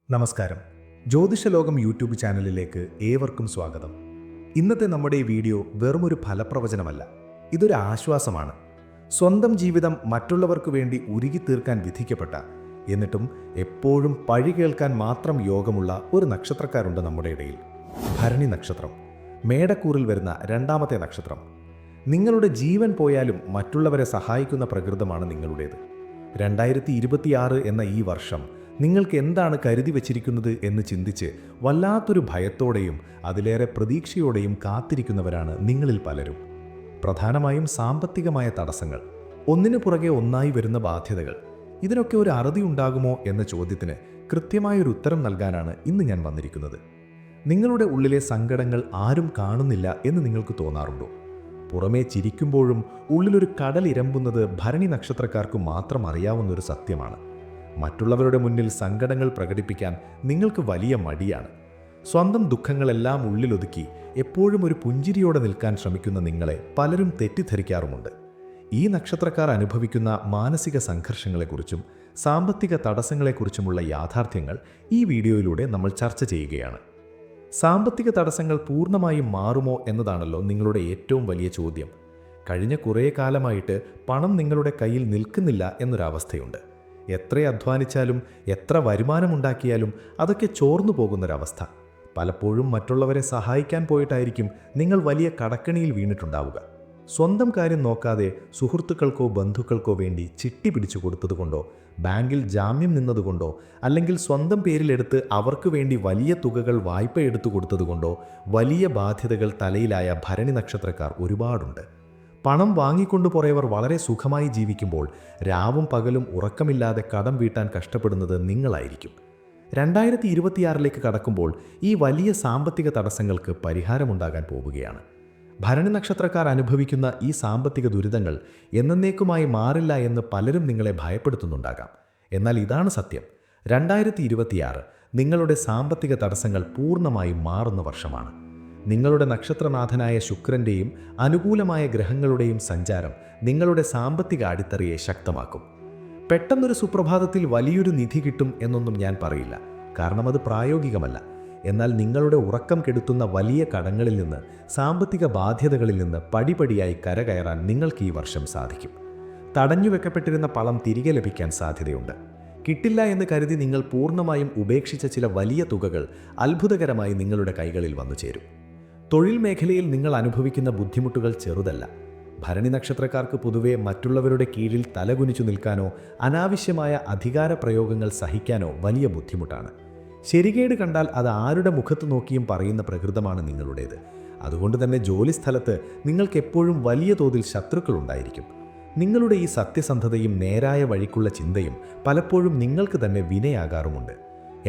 നമസ്കാരം. ജ്യോതിഷലോകം യൂട്യൂബ് ചാനലിലേക്ക് ഏവർക്കും സ്വാഗതം. ഇന്നത്തെ നമ്മുടെ ഈ വീഡിയോ വെറുമൊരു ഫലപ്രവചനമല്ല, ഇതൊരു ആശ്വാസമാണ്. സ്വന്തം ജീവിതം മറ്റുള്ളവർക്ക് വേണ്ടി ഉരുകി തീർക്കാൻ വിധിക്കപ്പെട്ട, എന്നിട്ടും എപ്പോഴും പഴി കേൾക്കാൻ മാത്രം യോഗമുള്ള ഒരു നക്ഷത്രക്കാരുണ്ട് നമ്മുടെ ഇടയിൽ. ഭരണി നക്ഷത്രം, മേടക്കൂറിൽ വരുന്ന രണ്ടാമത്തെ നക്ഷത്രം. നിങ്ങളുടെ ജീവൻ പോയാലും മറ്റുള്ളവരെ സഹായിക്കുന്ന പ്രകൃതമാണ് നിങ്ങളുടേത്. 2026 എന്ന ഈ വർഷം നിങ്ങൾക്ക് എന്താണ് കരുതി വച്ചിരിക്കുന്നത് എന്ന് ചിന്തിച്ച് വല്ലാത്തൊരു ഭയത്തോടെയും അതിലേറെ പ്രതീക്ഷയോടെയും കാത്തിരിക്കുന്നവരാണ് നിങ്ങളിൽ പലരും. പ്രധാനമായും സാമ്പത്തികമായ തടസ്സങ്ങൾ, ഒന്നിനു പുറകെ ഒന്നായി വരുന്ന ബാധ്യതകൾ, ഇതിനൊക്കെ ഒരു അറുതി ഉണ്ടാകുമോ എന്ന ചോദ്യത്തിന് കൃത്യമായൊരു ഉത്തരം നൽകാനാണ് ഇന്ന് ഞാൻ വന്നിരിക്കുന്നത്. നിങ്ങളുടെ ഉള്ളിലെ സങ്കടങ്ങൾ ആരും കാണുന്നില്ല എന്ന് നിങ്ങൾക്ക് തോന്നാറുണ്ടോ? പുറമേ ചിരിക്കുമ്പോഴും ഉള്ളിലൊരു കടൽ ഇരമ്പുന്നത് ഭരണി നക്ഷത്രക്കാർക്ക് മാത്രം അറിയാവുന്നൊരു സത്യമാണ്. മറ്റുള്ളവരുടെ മുന്നിൽ സങ്കടങ്ങൾ പ്രകടിപ്പിക്കാൻ നിങ്ങൾക്ക് വലിയ മടിയാണ്. സ്വന്തം ദുഃഖങ്ങളെല്ലാം ഉള്ളിലൊതുക്കി എപ്പോഴും ഒരു പുഞ്ചിരിയോടെ നിൽക്കാൻ ശ്രമിക്കുന്ന നിങ്ങളെ പലരും തെറ്റിദ്ധരിക്കാറുമുണ്ട്. ഈ നക്ഷത്രക്കാർ അനുഭവിക്കുന്ന മാനസിക സംഘർഷങ്ങളെക്കുറിച്ചും സാമ്പത്തിക തടസ്സങ്ങളെക്കുറിച്ചുമുള്ള യാഥാർത്ഥ്യങ്ങൾ ഈ വീഡിയോയിലൂടെ നമ്മൾ ചർച്ച ചെയ്യുകയാണ്. സാമ്പത്തിക തടസ്സങ്ങൾ പൂർണ്ണമായും മാറുമോ എന്നതാണല്ലോ നിങ്ങളുടെ ഏറ്റവും വലിയ ചോദ്യം. കഴിഞ്ഞ കുറേ കാലമായിട്ട് പണം നിങ്ങളുടെ കയ്യിൽ നിൽക്കുന്നില്ല എന്നൊരവസ്ഥയുണ്ട്. എത്ര അധ്വാനിച്ചാലും എത്ര വരുമാനമുണ്ടാക്കിയാലും അതൊക്കെ ചോർന്നു പോകുന്നൊരവസ്ഥ. പലപ്പോഴും മറ്റുള്ളവരെ സഹായിക്കാൻ പോയിട്ടായിരിക്കും നിങ്ങൾ വലിയ കടക്കണിയിൽ വീണിട്ടുണ്ടാവുക. സ്വന്തം കാര്യം നോക്കാതെ സുഹൃത്തുക്കൾക്കോ ബന്ധുക്കൾക്കോ വേണ്ടി ചിട്ടി പിടിച്ചു കൊടുത്തതുകൊണ്ടോ, ബാങ്കിൽ ജാമ്യം നിന്നതുകൊണ്ടോ, അല്ലെങ്കിൽ സ്വന്തം പേരിലെടുത്ത് അവർക്ക് വേണ്ടി വലിയ തുകകൾ വായ്പ എടുത്തു കൊടുത്തതുകൊണ്ടോ വലിയ ബാധ്യതകൾ തലയിലായ ഭരണി നക്ഷത്രക്കാർ ഒരുപാടുണ്ട്. പണം വാങ്ങിക്കൊണ്ടു പോയവർ വളരെ സുഖമായി ജീവിക്കുമ്പോൾ രാവും പകലും ഉറക്കമില്ലാതെ കടം വീട്ടാൻ കഷ്ടപ്പെടുന്നത് നിങ്ങളായിരിക്കും. 2026 കടക്കുമ്പോൾ ഈ വലിയ സാമ്പത്തിക തടസ്സങ്ങൾക്ക് പരിഹാരമുണ്ടാകാൻ പോവുകയാണ്. ഭരണി നക്ഷത്രക്കാർ അനുഭവിക്കുന്ന ഈ സാമ്പത്തിക ദുരിതങ്ങൾ എന്നേക്കുമായി മാറില്ല എന്ന് പലരും നിങ്ങളെ ഭയപ്പെടുത്തുന്നുണ്ടാകാം. എന്നാൽ ഇതാണ് സത്യം. 2026 നിങ്ങളുടെ സാമ്പത്തിക തടസ്സങ്ങൾ പൂർണ്ണമായും മാറുന്ന വർഷമാണ്. നിങ്ങളുടെ നക്ഷത്രനാഥനായ ശുക്രൻ്റെയും അനുകൂലമായ ഗ്രഹങ്ങളുടെയും സഞ്ചാരം നിങ്ങളുടെ സാമ്പത്തിക അടിത്തറയെ ശക്തമാക്കും. പെട്ടെന്നൊരു സുപ്രഭാതത്തിൽ വലിയൊരു നിധി കിട്ടും എന്നൊന്നും ഞാൻ പറയില്ല, കാരണം അത് പ്രായോഗികമല്ല. എന്നാൽ നിങ്ങളുടെ ഉറക്കം കെടുത്തുന്ന വലിയ കടങ്ങളിൽ നിന്ന്, സാമ്പത്തിക ബാധ്യതകളിൽ നിന്ന് പടിപടിയായി കരകയറാൻ നിങ്ങൾക്ക് ഈ വർഷം സാധിക്കും. തടഞ്ഞുവെക്കപ്പെട്ടിരുന്ന പണം തിരികെ ലഭിക്കാൻ സാധ്യതയുണ്ട്. കിട്ടില്ല എന്ന് കരുതി നിങ്ങൾ പൂർണ്ണമായും ഉപേക്ഷിച്ച ചില വലിയ തുകകൾ അത്ഭുതകരമായി നിങ്ങളുടെ കൈകളിൽ വന്നു ചേരും. തൊഴിൽ മേഖലയിൽ നിങ്ങൾ അനുഭവിക്കുന്ന ബുദ്ധിമുട്ടുകൾ ചെറുതല്ല. ഭരണി നക്ഷത്രക്കാർക്ക് പൊതുവെ മറ്റുള്ളവരുടെ കീഴിൽ തലകുനിച്ചു നിൽക്കാനോ അനാവശ്യമായ അധികാര പ്രയോഗങ്ങൾ സഹിക്കാനോ വലിയ ബുദ്ധിമുട്ടാണ്. ശരികേട് കണ്ടാൽ അത് ആരുടെ മുഖത്ത് നോക്കിയും പറയുന്ന പ്രകൃതമാണ് നിങ്ങളുടേത്. അതുകൊണ്ട് തന്നെ ജോലിസ്ഥലത്ത് നിങ്ങൾക്ക് എപ്പോഴും വലിയ തോതിൽ ശത്രുക്കളുണ്ടായിരിക്കും. നിങ്ങളുടെ ഈ സത്യസന്ധതയും നേരായ വഴിക്കുള്ള ചിന്തയും പലപ്പോഴും നിങ്ങൾക്ക് തന്നെ വിനയാകാറുമുണ്ട്.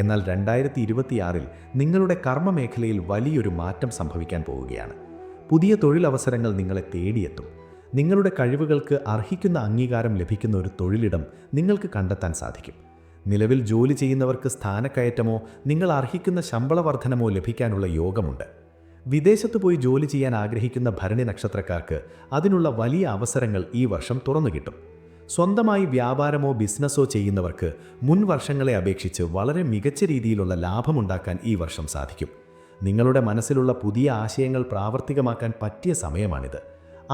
എന്നാൽ 2026 നിങ്ങളുടെ കർമ്മമേഖലയിൽ വലിയൊരു മാറ്റം സംഭവിക്കാൻ പോവുകയാണ്. പുതിയ തൊഴിലവസരങ്ങൾ നിങ്ങളെ തേടിയെത്തും. നിങ്ങളുടെ കഴിവുകൾക്ക് അർഹിക്കുന്ന അംഗീകാരം ലഭിക്കുന്ന ഒരു തൊഴിലിടം നിങ്ങൾക്ക് കണ്ടെത്താൻ സാധിക്കും. നിലവിൽ ജോലി ചെയ്യുന്നവർക്ക് സ്ഥാനക്കയറ്റമോ നിങ്ങൾ അർഹിക്കുന്ന ശമ്പള വർധനമോ ലഭിക്കാനുള്ള യോഗമുണ്ട്. വിദേശത്ത് പോയി ജോലി ചെയ്യാൻ ആഗ്രഹിക്കുന്ന ഭരണി നക്ഷത്രക്കാർക്ക് അതിനുള്ള വലിയ അവസരങ്ങൾ ഈ വർഷം തുറന്നു കിട്ടും. സ്വന്തമായി വ്യാപാരമോ ബിസിനസ്സോ ചെയ്യുന്നവർക്ക് മുൻ വർഷങ്ങളെ അപേക്ഷിച്ച് വളരെ മികച്ച രീതിയിലുള്ള ലാഭമുണ്ടാക്കാൻ ഈ വർഷം സാധിക്കും. നിങ്ങളുടെ മനസ്സിലുള്ള പുതിയ ആശയങ്ങൾ പ്രാവർത്തികമാക്കാൻ പറ്റിയ സമയമാണിത്.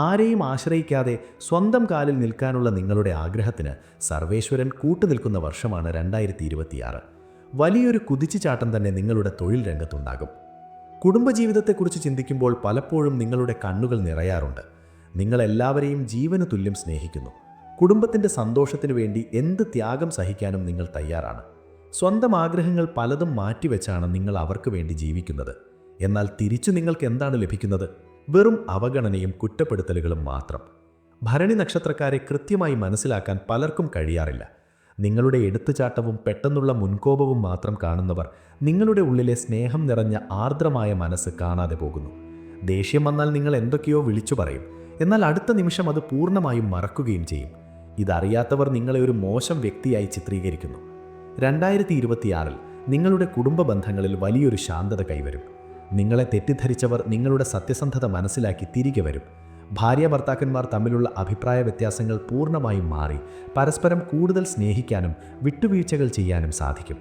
ആരെയും ആശ്രയിക്കാതെ സ്വന്തം കാലിൽ നിൽക്കാനുള്ള നിങ്ങളുടെ ആഗ്രഹത്തിന് സർവേശ്വരൻ കൂട്ടുനിൽക്കുന്ന വർഷമാണ് 2026. വലിയൊരു കുതിച്ചുചാട്ടം തന്നെ നിങ്ങളുടെ തൊഴിൽ രംഗത്തുണ്ടാകും. കുടുംബജീവിതത്തെക്കുറിച്ച് ചിന്തിക്കുമ്പോൾ പലപ്പോഴും നിങ്ങളുടെ കണ്ണുകൾ നിറയാറുണ്ട്. നിങ്ങളെല്ലാവരെയും ജീവന് തുല്യം സ്നേഹിക്കുന്നു. കുടുംബത്തിൻ്റെ സന്തോഷത്തിനു വേണ്ടി എന്ത് ത്യാഗം സഹിക്കാനും നിങ്ങൾ തയ്യാറാണ്. സ്വന്തം ആഗ്രഹങ്ങൾ പലതും മാറ്റിവെച്ചാണ് നിങ്ങൾ അവർക്ക് വേണ്ടി ജീവിക്കുന്നത്. എന്നാൽ തിരിച്ചു നിങ്ങൾക്ക് എന്താണ് ലഭിക്കുന്നത്? വെറും അവഗണനയും കുറ്റപ്പെടുത്തലുകളും മാത്രം. ഭരണി നക്ഷത്രക്കാരെ കൃത്യമായി മനസ്സിലാക്കാൻ പലർക്കും കഴിയാറില്ല. നിങ്ങളുടെ എടുത്തുചാട്ടവും പെട്ടെന്നുള്ള മുൻകോപവും മാത്രം കാണുന്നവർ നിങ്ങളുടെ ഉള്ളിലെ സ്നേഹം നിറഞ്ഞ ആർദ്രമായ മനസ്സ് കാണാതെ പോകുന്നു. ദേഷ്യം വന്നാൽ നിങ്ങൾ എന്തൊക്കെയോ വിളിച്ചു പറയും, എന്നാൽ അടുത്ത നിമിഷം അത് പൂർണ്ണമായും മറക്കുകയും ചെയ്യും. ഇതറിയാത്തവർ നിങ്ങളെ ഒരു മോശം വ്യക്തിയായി ചിത്രീകരിക്കുന്നു. 2026 നിങ്ങളുടെ കുടുംബ ബന്ധങ്ങളിൽ വലിയൊരു ശാന്തത കൈവരും. നിങ്ങളെ തെറ്റിദ്ധരിച്ചവർ നിങ്ങളുടെ സത്യസന്ധത മനസ്സിലാക്കി തിരികെ വരും. ഭാര്യ ഭർത്താക്കന്മാർ തമ്മിലുള്ള അഭിപ്രായ വ്യത്യാസങ്ങൾ പൂർണ്ണമായും മാറി പരസ്പരം കൂടുതൽ സ്നേഹിക്കാനും വിട്ടുവീഴ്ചകൾ ചെയ്യാനും സാധിക്കും.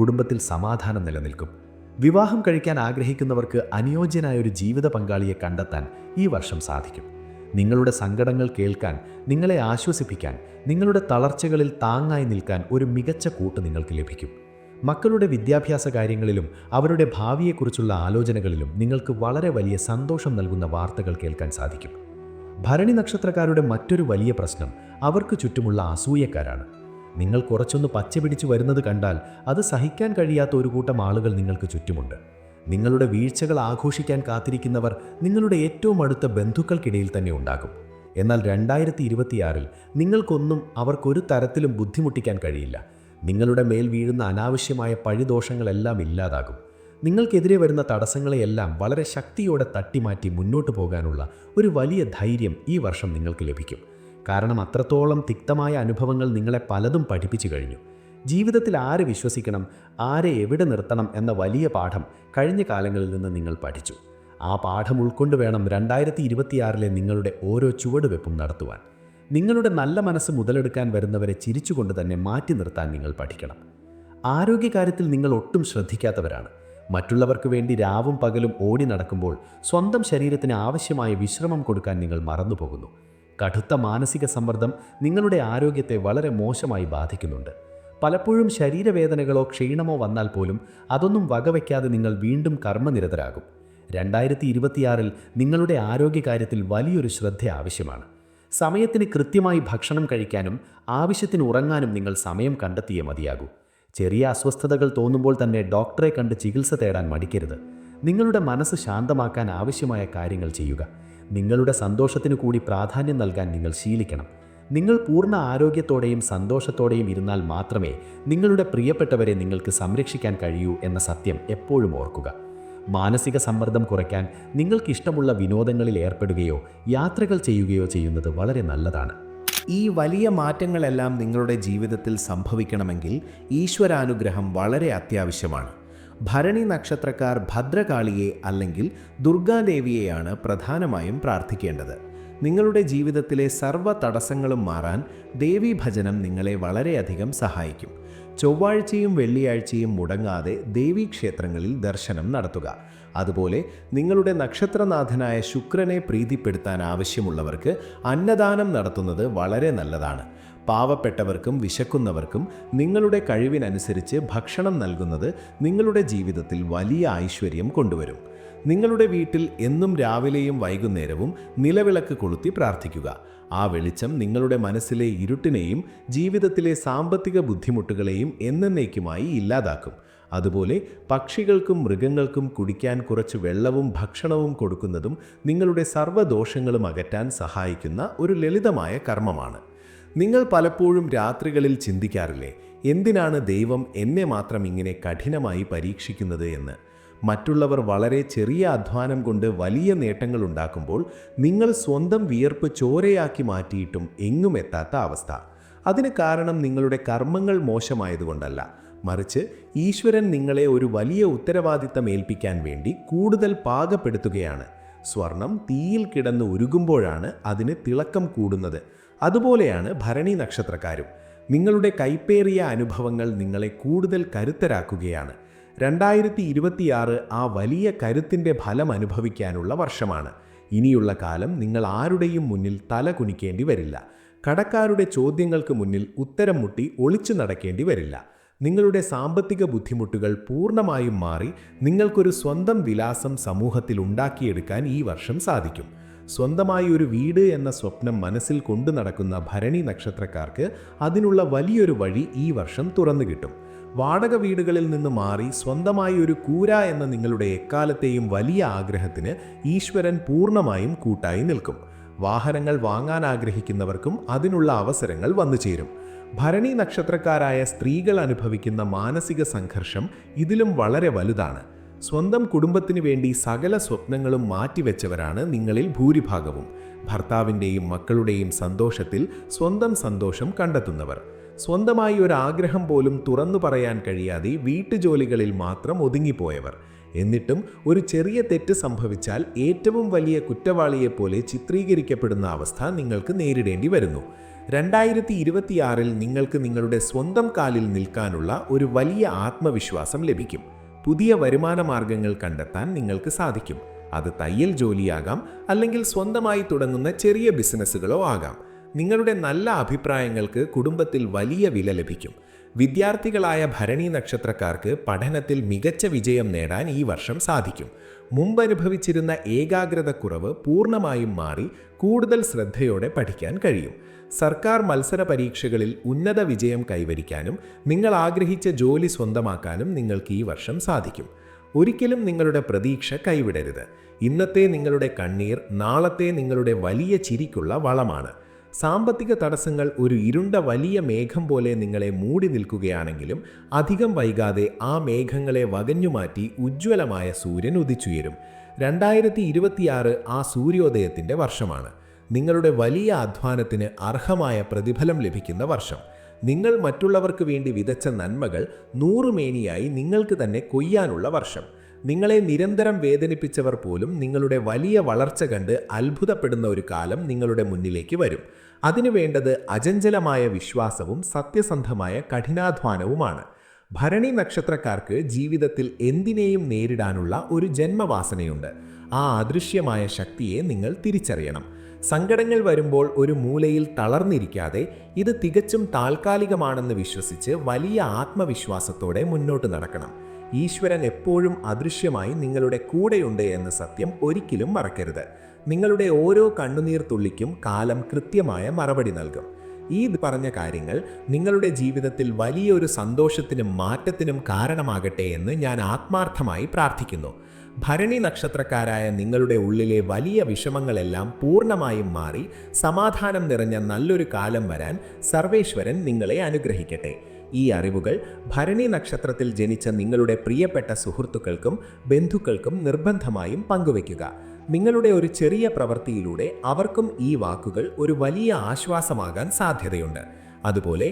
കുടുംബത്തിൽ സമാധാനം നിലനിൽക്കും. വിവാഹം കഴിക്കാൻ ആഗ്രഹിക്കുന്നവർക്ക് അനുയോജ്യനായ ഒരു ജീവിത പങ്കാളിയെ കണ്ടെത്താൻ ഈ വർഷം സാധിക്കും. നിങ്ങളുടെ സങ്കടങ്ങൾ കേൾക്കാൻ, നിങ്ങളെ ആശ്വസിപ്പിക്കാൻ, നിങ്ങളുടെ തളർച്ചകളിൽ താങ്ങായി നിൽക്കാൻ ഒരു മികച്ച കൂട്ട് നിങ്ങൾക്ക് ലഭിക്കും. മക്കളുടെ വിദ്യാഭ്യാസ കാര്യങ്ങളിലും അവരുടെ ഭാവിയെക്കുറിച്ചുള്ള ആലോചനകളിലും നിങ്ങൾക്ക് വളരെ വലിയ സന്തോഷം നൽകുന്ന വാർത്തകൾ കേൾക്കാൻ സാധിക്കും. ഭരണി നക്ഷത്രക്കാരുടെ മറ്റൊരു വലിയ പ്രശ്നം അവർക്ക് ചുറ്റുമുള്ള അസൂയക്കാരാണ്. നിങ്ങൾ കുറച്ചൊന്ന് പച്ചപിടിച്ചു വരുന്നത് കണ്ടാൽ അത് സഹിക്കാൻ കഴിയാത്ത ഒരു കൂട്ടം ആളുകൾ നിങ്ങൾക്ക് ചുറ്റുമുണ്ട്. നിങ്ങളുടെ വീഴ്ചകൾ ആഘോഷിക്കാൻ കാത്തിരിക്കുന്നവർ നിങ്ങളുടെ ഏറ്റവും അടുത്ത ബന്ധുക്കൾക്കിടയിൽ തന്നെ ഉണ്ടാകും. എന്നാൽ 2026 നിങ്ങൾക്കൊന്നും അവർക്കൊരു തരത്തിലും ബുദ്ധിമുട്ടിക്കാൻ കഴിയില്ല. നിങ്ങളുടെ മേൽ വീഴുന്ന അനാവശ്യമായ പഴിദോഷങ്ങളെല്ലാം ഇല്ലാതാകും. നിങ്ങൾക്കെതിരെ വരുന്ന തടസ്സങ്ങളെയെല്ലാം വളരെ ശക്തിയോടെ തട്ടിമാറ്റി മുന്നോട്ട് പോകാനുള്ള ഒരു വലിയ ധൈര്യം ഈ വർഷം നിങ്ങൾക്ക് ലഭിക്കും. കാരണം അത്രത്തോളം തിക്തമായ അനുഭവങ്ങൾ നിങ്ങളെ പലതും പഠിപ്പിച്ചു കഴിഞ്ഞു. ജീവിതത്തിൽ ആരെ വിശ്വസിക്കണം, ആരെ എവിടെ നിർത്തണം എന്ന വലിയ പാഠം കഴിഞ്ഞ കാലങ്ങളിൽ നിന്ന് നിങ്ങൾ പഠിച്ചു. ആ പാഠം ഉൾക്കൊണ്ട് വേണം 2026 നിങ്ങളുടെ ഓരോ ചുവടുവെപ്പും നടത്തുവാൻ. നിങ്ങളുടെ നല്ല മനസ്സ് മുതലെടുക്കാൻ വരുന്നവരെ ചിരിച്ചുകൊണ്ട് തന്നെ മാറ്റി നിർത്താൻ നിങ്ങൾ പഠിക്കണം. ആരോഗ്യകാര്യത്തിൽ നിങ്ങൾ ഒട്ടും ശ്രദ്ധിക്കാത്തവരാണ്. മറ്റുള്ളവർക്ക് വേണ്ടി രാവും പകലും ഓടി നടക്കുമ്പോൾ സ്വന്തം ശരീരത്തിന് ആവശ്യമായ വിശ്രമം കൊടുക്കാൻ നിങ്ങൾ മറന്നുപോകുന്നു. കടുത്ത മാനസിക സമ്മർദ്ദം നിങ്ങളുടെ ആരോഗ്യത്തെ വളരെ മോശമായി ബാധിക്കുന്നുണ്ട്. പലപ്പോഴും ശരീരവേദനകളോ ക്ഷീണമോ വന്നാൽ പോലും അതൊന്നും വകവയ്ക്കാതെ നിങ്ങൾ വീണ്ടും കർമ്മനിരതരാകും. 2026 നിങ്ങളുടെ ആരോഗ്യകാര്യത്തിൽ വലിയൊരു ശ്രദ്ധ ആവശ്യമാണ്. സമയത്തിന് കൃത്യമായി ഭക്ഷണം കഴിക്കാനും ആവശ്യത്തിന് ഉറങ്ങാനും നിങ്ങൾ സമയം കണ്ടെത്തിയേ മതിയാകൂ. ചെറിയ അസ്വസ്ഥതകൾ തോന്നുമ്പോൾ തന്നെ ഡോക്ടറെ കണ്ട് ചികിത്സ തേടാൻ മടിക്കരുത്. നിങ്ങളുടെ മനസ്സ് ശാന്തമാക്കാൻ ആവശ്യമായ കാര്യങ്ങൾ ചെയ്യുക. നിങ്ങളുടെ സന്തോഷത്തിനു കൂടി പ്രാധാന്യം നൽകാൻ നിങ്ങൾ ശീലിക്കണം. നിങ്ങൾ പൂർണ്ണ ആരോഗ്യത്തോടെയും സന്തോഷത്തോടെയും ഇരുന്നാൽ മാത്രമേ നിങ്ങളുടെ പ്രിയപ്പെട്ടവരെ നിങ്ങൾക്ക് സംരക്ഷിക്കാൻ കഴിയൂ എന്ന സത്യം എപ്പോഴും ഓർക്കുക. മാനസിക സമ്മർദ്ദം കുറയ്ക്കാൻ നിങ്ങൾക്കിഷ്ടമുള്ള വിനോദങ്ങളിൽ ഏർപ്പെടുകയോ യാത്രകൾ ചെയ്യുകയോ ചെയ്യുന്നത് വളരെ നല്ലതാണ്. ഈ വലിയ മാറ്റങ്ങളെല്ലാം നിങ്ങളുടെ ജീവിതത്തിൽ സംഭവിക്കണമെങ്കിൽ ഈശ്വരാനുഗ്രഹം വളരെ അത്യാവശ്യമാണ്. ഭരണി നക്ഷത്രക്കാർ ഭദ്രകാളിയെ അല്ലെങ്കിൽ ദുർഗാദേവിയെയാണ് പ്രധാനമായും പ്രാർത്ഥിക്കേണ്ടത്. നിങ്ങളുടെ ജീവിതത്തിലെ സർവ്വ തടസ്സങ്ങളും മാറാൻ ദേവീഭജനം നിങ്ങളെ വളരെയധികം സഹായിക്കും. ചൊവ്വാഴ്ചയും വെള്ളിയാഴ്ചയും മുടങ്ങാതെ ദേവീക്ഷേത്രങ്ങളിൽ ദർശനം നടത്തുക. അതുപോലെ നിങ്ങളുടെ നക്ഷത്രനാഥനായ ശുക്രനെ പ്രീതിപ്പെടുത്താൻ ആവശ്യമുള്ളവർക്ക് അന്നദാനം നടത്തുന്നത് വളരെ നല്ലതാണ്. പാവപ്പെട്ടവർക്കും വിശക്കുന്നവർക്കും നിങ്ങളുടെ കഴിവിനനുസരിച്ച് ഭക്ഷണം നൽകുന്നത് നിങ്ങളുടെ ജീവിതത്തിൽ വലിയ ഐശ്വര്യം കൊണ്ടുവരും. നിങ്ങളുടെ വീട്ടിൽ എന്നും രാവിലെയും വൈകുന്നേരവും നിലവിളക്ക് കൊളുത്തി പ്രാർത്ഥിക്കുക. ആ വെളിച്ചം നിങ്ങളുടെ മനസ്സിലെ ഇരുട്ടിനെയും ജീവിതത്തിലെ സാമ്പത്തിക ബുദ്ധിമുട്ടുകളെയും എന്നേക്കുമായി ഇല്ലാതാക്കും. അതുപോലെ പക്ഷികൾക്കും മൃഗങ്ങൾക്കും കുടിക്കാൻ കുറച്ച് വെള്ളവും ഭക്ഷണവും കൊടുക്കുന്നതും നിങ്ങളുടെ സർവ്വദോഷങ്ങളും അകറ്റാൻ സഹായിക്കുന്ന ഒരു ലളിതമായ കർമ്മമാണ്. നിങ്ങൾ പലപ്പോഴും രാത്രികളിൽ ചിന്തിക്കാറില്ലേ, എന്തിനാണ് ദൈവം എന്നെ മാത്രം ഇങ്ങനെ കഠിനമായി പരീക്ഷിക്കുന്നത് എന്ന്? മറ്റുള്ളവർ വളരെ ചെറിയ അധ്വാനം കൊണ്ട് വലിയ നേട്ടങ്ങൾ ഉണ്ടാക്കുമ്പോൾ നിങ്ങൾ സ്വന്തം വിയർപ്പ് ചോരയാക്കി മാറ്റിയിട്ടും എങ്ങും എത്താത്ത അവസ്ഥ. അതിന് കാരണം നിങ്ങളുടെ കർമ്മങ്ങൾ മോശമായതുകൊണ്ടല്ല, മറിച്ച് ഈശ്വരൻ നിങ്ങളെ ഒരു വലിയ ഉത്തരവാദിത്തം ഏൽപ്പിക്കാൻ വേണ്ടി കൂടുതൽ പാകപ്പെടുത്തുകയാണ്. സ്വർണം തീയിൽ കിടന്ന് ഉരുകുമ്പോഴാണ് അതിന് തിളക്കം കൂടുന്നത്. അതുപോലെയാണ് ഭരണി നക്ഷത്രക്കാരും. നിങ്ങളുടെ കൈപ്പേറിയ അനുഭവങ്ങൾ നിങ്ങളെ കൂടുതൽ കരുത്തരാക്കുകയാണ്. 2026 ആ വലിയ കരുത്തിൻ്റെ ഫലം അനുഭവിക്കാനുള്ള വർഷമാണ്. ഇനിയുള്ള കാലം നിങ്ങൾ ആരുടെയും മുന്നിൽ തല കുനിക്കേണ്ടി വരില്ല. കടക്കാരുടെ ചോദ്യങ്ങൾക്ക് മുന്നിൽ ഉത്തരം മുട്ടി ഒളിച്ചു നടക്കേണ്ടി വരില്ല. നിങ്ങളുടെ സാമ്പത്തിക ബുദ്ധിമുട്ടുകൾ പൂർണ്ണമായും മാറി നിങ്ങൾക്കൊരു സ്വന്തം വിലാസം സമൂഹത്തിൽ ഉണ്ടാക്കിയെടുക്കാൻ ഈ വർഷം സാധിക്കും. സ്വന്തമായി ഒരു വീട് എന്ന സ്വപ്നം മനസ്സിൽ കൊണ്ടു നടക്കുന്ന ഭരണി നക്ഷത്രക്കാർക്ക് അതിനുള്ള വലിയൊരു വഴി ഈ വർഷം തുറന്നു കിട്ടും. വാടക വീടുകളിൽ നിന്ന് മാറി സ്വന്തമായി ഒരു കൂര എന്ന നിങ്ങളുടെ എക്കാലത്തെയും വലിയ ആഗ്രഹത്തിന് ഈശ്വരൻ പൂർണ്ണമായും കൂട്ടായി നിൽക്കും. വാഹനങ്ങൾ വാങ്ങാൻ ആഗ്രഹിക്കുന്നവർക്കും അതിനുള്ള അവസരങ്ങൾ വന്നു ചേരും. ഭരണി നക്ഷത്രക്കാരായ സ്ത്രീകൾ അനുഭവിക്കുന്ന മാനസിക സംഘർഷം ഇതിലും വളരെ വലുതാണ്. സ്വന്തം കുടുംബത്തിന് വേണ്ടി സകല സ്വപ്നങ്ങളും മാറ്റിവെച്ചവരാണ് നിങ്ങളിൽ ഭൂരിഭാഗവും. ഭർത്താവിൻ്റെയും മക്കളുടെയും സന്തോഷത്തിൽ സ്വന്തം സന്തോഷം കണ്ടെത്തുന്നവർ. സ്വന്തമായി ഒരു ആഗ്രഹം പോലും തുറന്നു പറയാൻ കഴിയാതെ വീട്ടുജോലികളിൽ മാത്രം ഒതുങ്ങിപ്പോയവർ. എന്നിട്ടും ഒരു ചെറിയ തെറ്റ് സംഭവിച്ചാൽ ഏറ്റവും വലിയ കുറ്റവാളിയെപ്പോലെ ചിത്രീകരിക്കപ്പെടുന്ന അവസ്ഥ നിങ്ങൾക്ക് നേരിടേണ്ടി വരുന്നു. 2026-ൽ നിങ്ങൾക്ക് നിങ്ങളുടെ സ്വന്തം കാലിൽ നിൽക്കാനുള്ള ഒരു വലിയ ആത്മവിശ്വാസം ലഭിക്കും. പുതിയ വരുമാന മാർഗങ്ങൾ കണ്ടെത്താൻ നിങ്ങൾക്ക് സാധിക്കും. അത് തയ്യൽ ജോലിയാകാം, അല്ലെങ്കിൽ സ്വന്തമായി തുടങ്ങുന്ന ചെറിയ ബിസിനസ്സുകളോ ആകാം. നിങ്ങളുടെ നല്ല അഭിപ്രായങ്ങൾക്ക് കുടുംബത്തിൽ വലിയ വില ലഭിക്കും. വിദ്യാർത്ഥികളായ ഭരണി നക്ഷത്രക്കാർക്ക് പഠനത്തിൽ മികച്ച വിജയം നേടാൻ ഈ വർഷം സാധിക്കും. മുമ്പനുഭവിച്ചിരുന്ന ഏകാഗ്രതക്കുറവ് പൂർണ്ണമായും മാറി കൂടുതൽ ശ്രദ്ധയോടെ പഠിക്കാൻ കഴിയും. സർക്കാർ മത്സര പരീക്ഷകളിൽ ഉന്നത വിജയം കൈവരിക്കാനും നിങ്ങൾ ആഗ്രഹിച്ച ജോലി സ്വന്തമാക്കാനും നിങ്ങൾക്ക് ഈ വർഷം സാധിക്കും. ഒരിക്കലും നിങ്ങളുടെ പ്രതീക്ഷ കൈവിടരുത്. ഇന്നത്തെ നിങ്ങളുടെ കണ്ണീർ നാളത്തെ നിങ്ങളുടെ വലിയ ചിരിക്കുള്ള വളമാണ്. സാമ്പത്തിക തടസ്സങ്ങൾ ഒരു ഇരുണ്ട വലിയ മേഘം പോലെ നിങ്ങളെ മൂടി നിൽക്കുകയാണെങ്കിലും അധികം വൈകാതെ ആ മേഘങ്ങളെ വകഞ്ഞുമാറ്റി ഉജ്ജ്വലമായ സൂര്യൻ ഉദിച്ചുയരും. 2026 ആ സൂര്യോദയത്തിൻ്റെ വർഷമാണ്. നിങ്ങളുടെ വലിയ അധ്വാനത്തിന് അർഹമായ പ്രതിഫലം ലഭിക്കുന്ന വർഷം. നിങ്ങൾ മറ്റുള്ളവർക്ക് വേണ്ടി വിതച്ച നന്മകൾ നൂറുമേനിയായി നിങ്ങൾക്ക് തന്നെ കൊയ്യാനുള്ള വർഷം. നിങ്ങളെ നിരന്തരം വേദനിപ്പിച്ചവർ പോലും നിങ്ങളുടെ വലിയ വളർച്ച കണ്ട് അത്ഭുതപ്പെടുന്ന ഒരു കാലം നിങ്ങളുടെ മുന്നിലേക്ക് വരും. അതിനു വേണ്ടത് അചഞ്ചലമായ വിശ്വാസവും സത്യസന്ധമായ കഠിനാധ്വാനവുമാണ്. ഭരണി നക്ഷത്രക്കാർക്ക് ജീവിതത്തിൽ എന്തിനേയും നേരിടാനുള്ള ഒരു ജന്മവാസനയുണ്ട്. ആ അദൃശ്യമായ ശക്തിയെ നിങ്ങൾ തിരിച്ചറിയണം. സങ്കടങ്ങൾ വരുമ്പോൾ ഒരു മൂലയിൽ തളർന്നിരിക്കാതെ ഇത് തികച്ചും താൽക്കാലികമാണെന്ന് വിശ്വസിച്ച് വലിയ ആത്മവിശ്വാസത്തോടെ മുന്നോട്ട് നടക്കണം. ഈശ്വരൻ എപ്പോഴും അദൃശ്യമായി നിങ്ങളുടെ കൂടെയുണ്ട് എന്ന സത്യം ഒരിക്കലും മറക്കരുത്. നിങ്ങളുടെ ഓരോ കണ്ണുനീർ തുള്ളിക്കും കാലം കൃത്യമായ മറുപടി നൽകും. ഈ പറഞ്ഞ കാര്യങ്ങൾ നിങ്ങളുടെ ജീവിതത്തിൽ വലിയൊരു സന്തോഷത്തിനും മാറ്റത്തിനും കാരണമാകട്ടെ എന്ന് ഞാൻ ആത്മാർത്ഥമായി പ്രാർത്ഥിക്കുന്നു. ഭരണി നക്ഷത്രക്കാരായ നിങ്ങളുടെ ഉള്ളിലെ വലിയ വിഷമങ്ങളെല്ലാം പൂർണ്ണമായും മാറി സമാധാനം നിറഞ്ഞ നല്ലൊരു കാലം വരാൻ സർവേശ്വരൻ നിങ്ങളെ അനുഗ്രഹിക്കട്ടെ. ഈ അറിവുകൾ ഭരണി നക്ഷത്രത്തിൽ ജനിച്ച നിങ്ങളുടെ പ്രിയപ്പെട്ട സുഹൃത്തുക്കൾക്കും ബന്ധുക്കൾക്കും നിർബന്ധമായും പങ്കുവയ്ക്കുക. നിങ്ങളുടെ ഒരു ചെറിയ പ്രവൃത്തിയിലൂടെ അവർക്കും ഈ വാക്കുകൾ ഒരു വലിയ ആശ്വാസമാകാൻ സാധ്യതയുണ്ട്. അതുപോലെ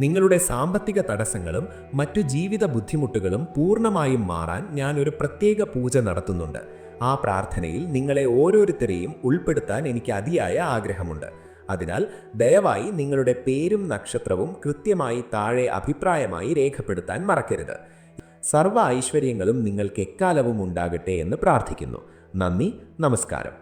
നിങ്ങളുടെ സാമ്പത്തിക തടസ്സങ്ങളും മറ്റു ജീവിത ബുദ്ധിമുട്ടുകളും പൂർണ്ണമായും മാറാൻ ഞാൻ ഒരു പ്രത്യേക പൂജ നടത്തുന്നുണ്ട്. ആ പ്രാർത്ഥനയിൽ നിങ്ങളെ ഓരോരുത്തരെയും ഉൾപ്പെടുത്താൻ എനിക്ക് അതിയായ ആഗ്രഹമുണ്ട്. അതിനാൽ ദയവായി നിങ്ങളുടെ പേരും നക്ഷത്രവും കൃത്യമായി താഴെ അഭിപ്രായമായി രേഖപ്പെടുത്താൻ മറക്കരുത്. സർവ്വ ഐശ്വര്യങ്ങളും നിങ്ങൾക്ക് എക്കാലവും ഉണ്ടാകട്ടെ എന്ന് പ്രാർത്ഥിക്കുന്നു. നന്ദി, നമസ്കാരം.